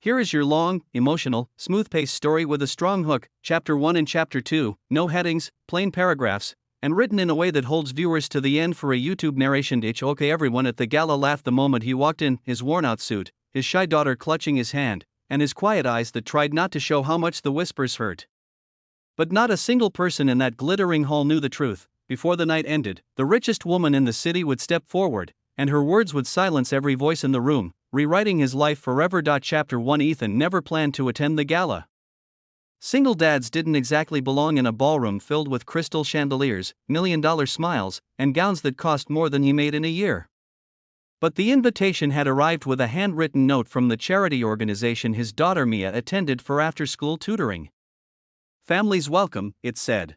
Here is your long, emotional, smooth-paced story with a strong hook, Chapter 1 and Chapter 2, no headings, plain paragraphs, and written in a way that holds viewers to the end for a YouTube narration. Okay, everyone at the gala laughed the moment he walked in, his worn-out suit, his shy daughter clutching his hand, and his quiet eyes that tried not to show how much the whispers hurt. But not a single person in that glittering hall knew the truth. Before the night ended, the richest woman in the city would step forward, and her words would silence every voice in the room, rewriting his life forever. Chapter 1. Ethan never planned to attend the gala. Single dads didn't exactly belong in a ballroom filled with crystal chandeliers, million-dollar smiles, and gowns that cost more than he made in a year. But the invitation had arrived with a handwritten note from the charity organization his daughter Mia attended for after-school tutoring. "Family's welcome," it said.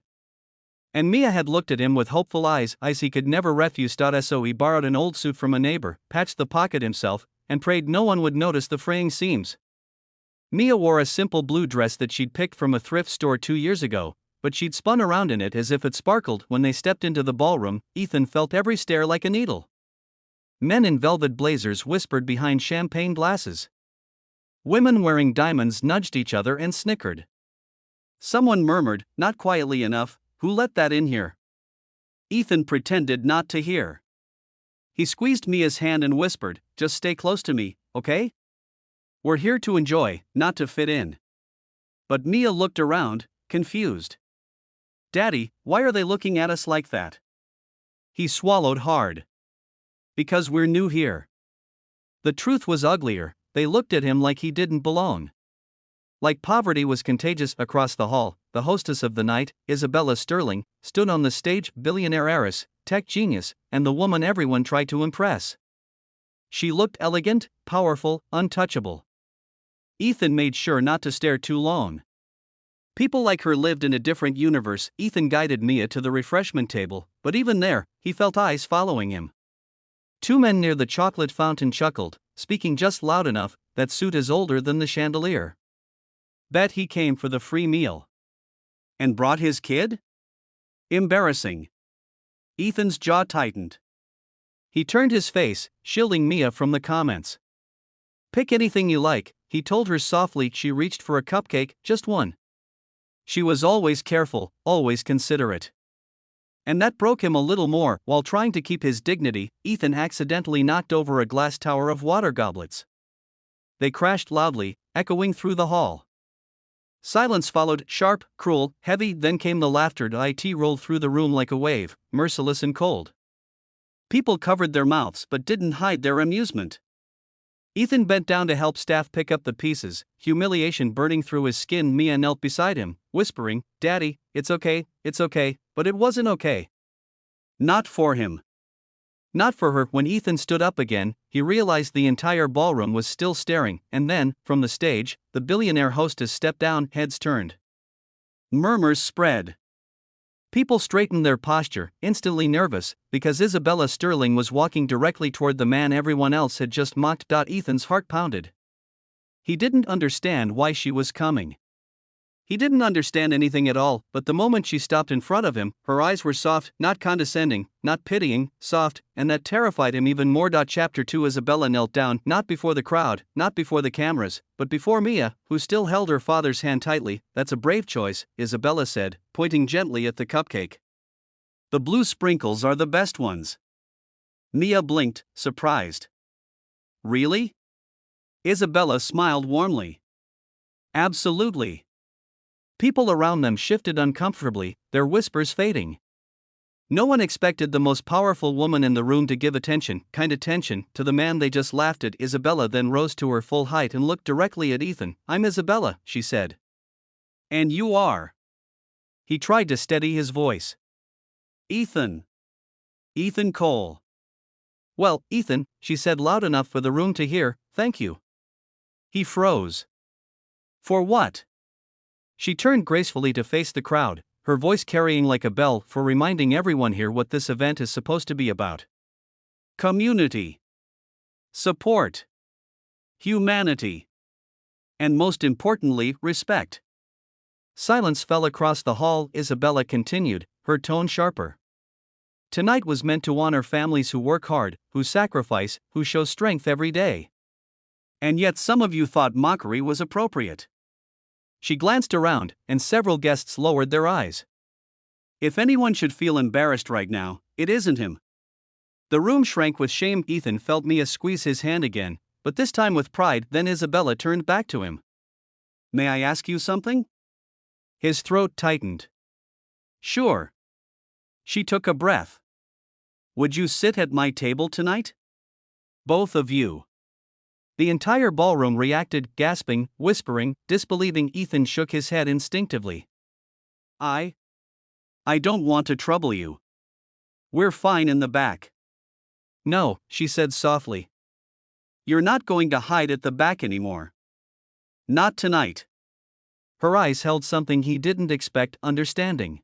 And Mia had looked at him with hopeful eyes he could never refuse. So he borrowed an old suit from a neighbor, patched the pocket himself, and prayed no one would notice the fraying seams. Mia wore a simple blue dress that she'd picked from a thrift store 2 years ago, but she'd spun around in it as if it sparkled. When they stepped into the ballroom, Ethan felt every stare like a needle. Men in velvet blazers whispered behind champagne glasses. Women wearing diamonds nudged each other and snickered. Someone murmured, not quietly enough, "Who let that in here?" Ethan pretended not to hear. He squeezed Mia's hand and whispered, "Just stay close to me, okay? We're here to enjoy, not to fit in." But Mia looked around, confused. "Daddy, why are they looking at us like that?" He swallowed hard. "Because we're new here." The truth was uglier. They looked at him like he didn't belong. Like poverty was contagious. Across the hall, the hostess of the night, Isabella Sterling, stood on the stage, billionaire heiress, tech genius, and the woman everyone tried to impress. She looked elegant, powerful, untouchable. Ethan made sure not to stare too long. People like her lived in a different universe. Ethan guided Mia to the refreshment table, but even there, he felt eyes following him. 2 men near the chocolate fountain chuckled, speaking just loud enough, "That suit is older than the chandelier. Bet he came for the free meal. And brought his kid? Embarrassing." Ethan's jaw tightened. He turned his face, shielding Mia from the comments. "Pick anything you like," he told her softly. She reached for a cupcake, just one. She was always careful, always considerate. And that broke him a little more. While trying to keep his dignity, Ethan accidentally knocked over a glass tower of water goblets. They crashed loudly, echoing through the hall. Silence followed, sharp, cruel, heavy. Then came the laughter. It rolled through the room like a wave, merciless and cold. People covered their mouths but didn't hide their amusement. Ethan bent down to help staff pick up the pieces, humiliation burning through his skin. Mia knelt beside him, whispering, "Daddy, it's okay," but it wasn't okay. Not for him. Not for her. When Ethan stood up again, he realized the entire ballroom was still staring, and then, from the stage, the billionaire hostess stepped down, heads turned. Murmurs spread. People straightened their posture, instantly nervous, because Isabella Sterling was walking directly toward the man everyone else had just mocked. Ethan's heart pounded. He didn't understand why she was coming. He didn't understand anything at all, but the moment she stopped in front of him, her eyes were soft, not condescending, not pitying, soft, and that terrified him even more. Chapter 2. Isabella knelt down, not before the crowd, not before the cameras, but before Mia, who still held her father's hand tightly. "That's a brave choice," Isabella said, pointing gently at the cupcake. "The blue sprinkles are the best ones." Mia blinked, surprised. "Really?" Isabella smiled warmly. "Absolutely." People around them shifted uncomfortably, their whispers fading. No one expected the most powerful woman in the room to give attention to the man they just laughed at. Isabella then rose to her full height and looked directly at Ethan. "I'm Isabella," she said. "And you are?" He tried to steady his voice. "Ethan. Ethan Cole." "Well, Ethan," she said loud enough for the room to hear, "thank you." He froze. "For what?" She turned gracefully to face the crowd, her voice carrying like a bell, "For reminding everyone here what this event is supposed to be about. Community. Support. Humanity. And most importantly, respect." Silence fell across the hall. Isabella continued, her tone sharper. "Tonight was meant to honor families who work hard, who sacrifice, who show strength every day. And yet some of you thought mockery was appropriate. She glanced around, and several guests lowered their eyes. If anyone should feel embarrassed right now, it isn't him. The room shrank with shame. Ethan felt Mia squeeze his hand again, but this time with pride. Then Isabella turned back to him. May I ask you something? His throat tightened. Sure. She took a breath. Would you sit at my table tonight? Both of you. The entire ballroom reacted, gasping, whispering, disbelieving. Ethan shook his head instinctively. I don't want to trouble you. We're fine in the back. No, she said softly. You're not going to hide at the back anymore. Not tonight. Her eyes held something he didn't expect, understanding.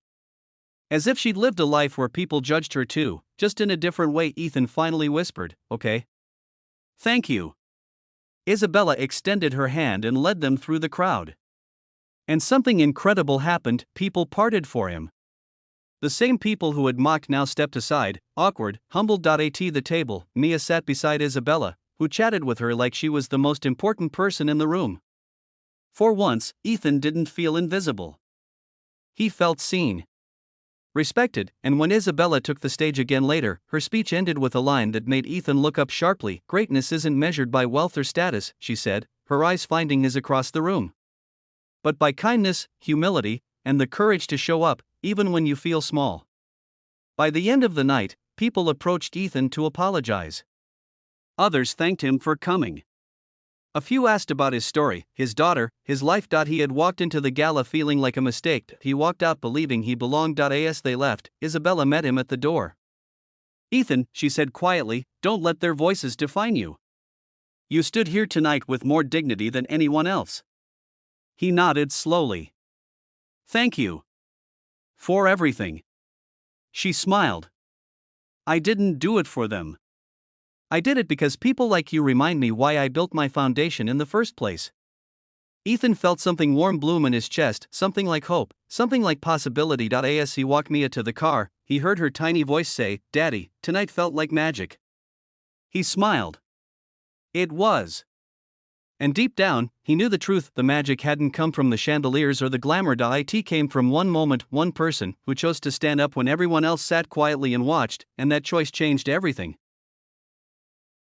As if she'd lived a life where people judged her too, just in a different way. Ethan finally whispered, okay. Thank you. Isabella extended her hand and led them through the crowd. And something incredible happened. People parted for him. The same people who had mocked now stepped aside, awkward, humbled. At the table, Mia sat beside Isabella, who chatted with her like she was the most important person in the room. For once, Ethan didn't feel invisible. He felt seen, respected, and when Isabella took the stage again later, her speech ended with a line that made Ethan look up sharply. Greatness isn't measured by wealth or status, she said, her eyes finding his across the room. But by kindness, humility, and the courage to show up, even when you feel small. By the end of the night, people approached Ethan to apologize. Others thanked him for coming. A few asked about his story, his daughter, his life. He had walked into the gala feeling like a mistake. He walked out believing he belonged. As they left, Isabella met him at the door. Ethan, she said quietly, don't let their voices define you. You stood here tonight with more dignity than anyone else. He nodded slowly. Thank you. For everything. She smiled. I didn't do it for them. I did it because people like you remind me why I built my foundation in the first place. Ethan felt something warm bloom in his chest, something like hope, something like possibility. As he walked Mia to the car, he heard her tiny voice say, Daddy, tonight felt like magic. He smiled. It was. And deep down, he knew the truth. The magic hadn't come from the chandeliers or the glamour. It came from one moment, one person, who chose to stand up when everyone else sat quietly and watched, and that choice changed everything.